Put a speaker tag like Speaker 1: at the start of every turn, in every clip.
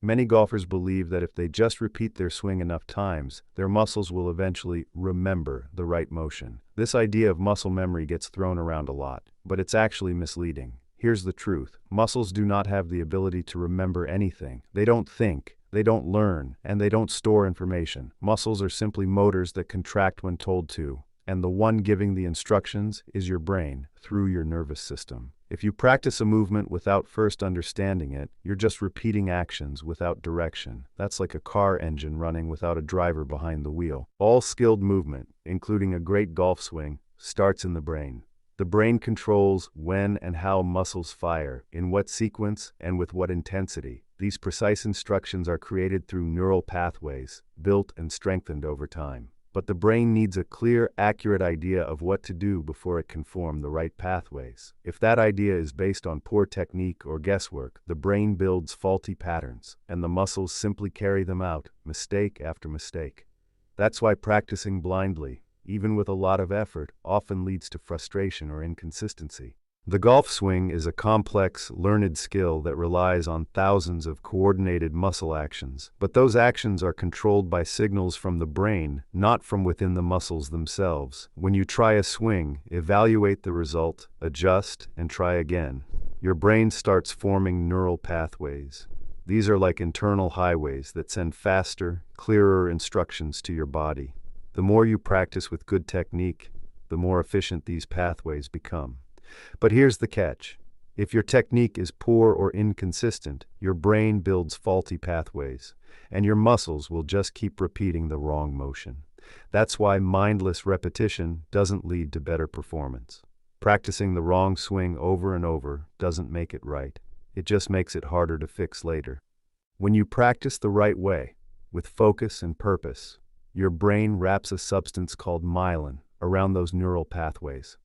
Speaker 1: Many golfers believe that if they just repeat their swing enough times, their muscles will eventually remember the right motion. This idea of muscle memory gets thrown around a lot, but it's actually misleading. Here's the truth. Muscles do not have the ability to remember anything. They don't think, they don't learn, and they don't store information. Muscles are simply motors that contract when told to, and the one giving the instructions is your brain through your nervous system. If you practice a movement without first understanding it, you're just repeating actions without direction. That's like a car engine running without a driver behind the wheel. All skilled movement, including a great golf swing, starts in the brain. The brain controls when and how muscles fire, in what sequence, and with what intensity. These precise instructions are created through neural pathways, built and strengthened over time. But the brain needs a clear, accurate idea of what to do before it can form the right pathways. If that idea is based on poor technique or guesswork, the brain builds faulty patterns, and the muscles simply carry them out, mistake after mistake. That's why practicing blindly, even with a lot of effort, often leads to frustration or inconsistency. The golf swing is a complex, learned skill that relies on thousands of coordinated muscle actions, but those actions are controlled by signals from the brain, not from within the muscles themselves. When you try a swing, evaluate the result, adjust, and try again. Your brain starts forming neural pathways. These are like internal highways that send faster, clearer instructions to your body. The more you practice with good technique, the more efficient these pathways become. But here's the catch. If your technique is poor or inconsistent, your brain builds faulty pathways, and your muscles will just keep repeating the wrong motion. That's why mindless repetition doesn't lead to better performance. Practicing the wrong swing over and over doesn't make it right. It just makes it harder to fix later. When you practice the right way, with focus and purpose, your brain wraps a substance called myelin around those neural pathways.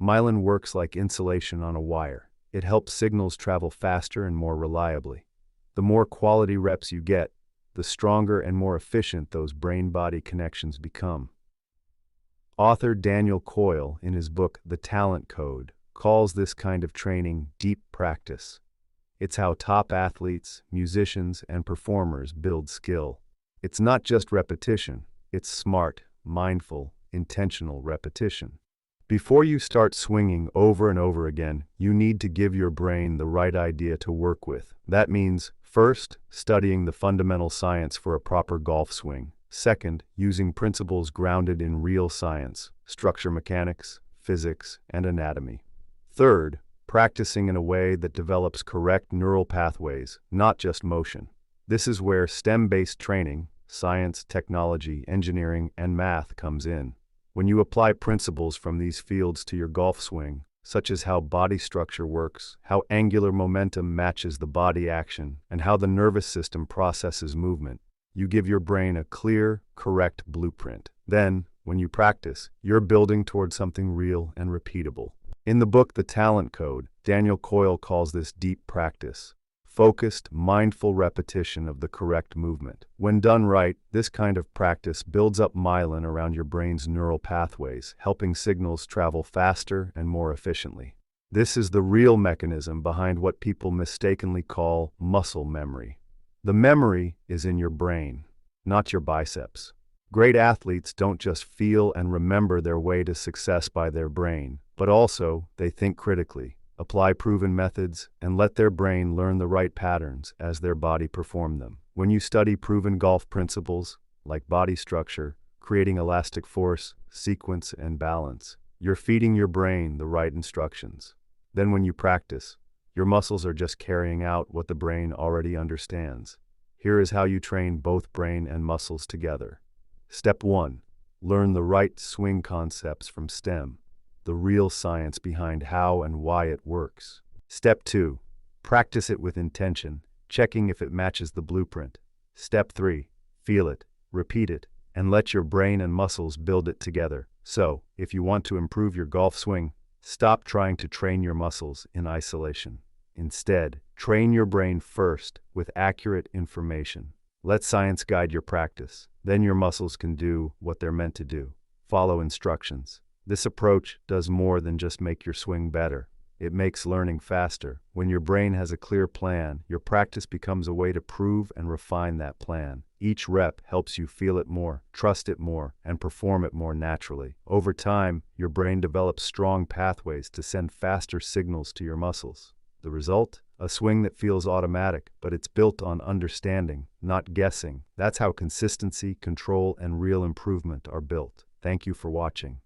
Speaker 1: Myelin works like insulation on a wire. It helps signals travel faster and more reliably. The more quality reps you get, the stronger and more efficient those brain-body connections become. Author Daniel Coyle, in his book The Talent Code, calls this kind of training deep practice. It's how top athletes, musicians, and performers build skill. It's not just repetition, it's smart, mindful, intentional repetition. Before you start swinging over and over again, you need to give your brain the right idea to work with. That means, first, studying the fundamental science for a proper golf swing. Second, using principles grounded in real science, structure mechanics, physics, and anatomy. Third, practicing in a way that develops correct neural pathways, not just motion. This is where STEM-based training, science, technology, engineering, and math comes in. When you apply principles from these fields to your golf swing, such as how body structure works, how angular momentum matches the body action, and how the nervous system processes movement, you give your brain a clear, correct blueprint. Then, when you practice, you're building toward something real and repeatable. In the book The Talent Code, Daniel Coyle calls this deep practice. Focused, mindful repetition of the correct movement. When done right, this kind of practice builds up myelin around your brain's neural pathways, helping signals travel faster and more efficiently. This is the real mechanism behind what people mistakenly call muscle memory. The memory is in your brain, not your biceps. Great athletes don't just feel and remember their way to success by their brain, but also they think critically, apply proven methods, and let their brain learn the right patterns as their body perform them. When you study proven golf principles, like body structure, creating elastic force, sequence, and balance, you're feeding your brain the right instructions. Then when you practice, your muscles are just carrying out what the brain already understands. Here is how you train both brain and muscles together. Step 1. Learn the right swing concepts from STEM, the real science behind how and why it works. Step 2. Practice it with intention, checking if it matches the blueprint. Step 3. Feel it, repeat it, and let your brain and muscles build it together. So, if you want to improve your golf swing, stop trying to train your muscles in isolation. Instead, train your brain first with accurate information. Let science guide your practice. Then your muscles can do what they're meant to do. Follow instructions. This approach does more than just make your swing better. It makes learning faster. When your brain has a clear plan, your practice becomes a way to prove and refine that plan. Each rep helps you feel it more, trust it more, and perform it more naturally. Over time, your brain develops strong pathways to send faster signals to your muscles. The result? A swing that feels automatic, but it's built on understanding, not guessing. That's how consistency, control, and real improvement are built. Thank you for watching.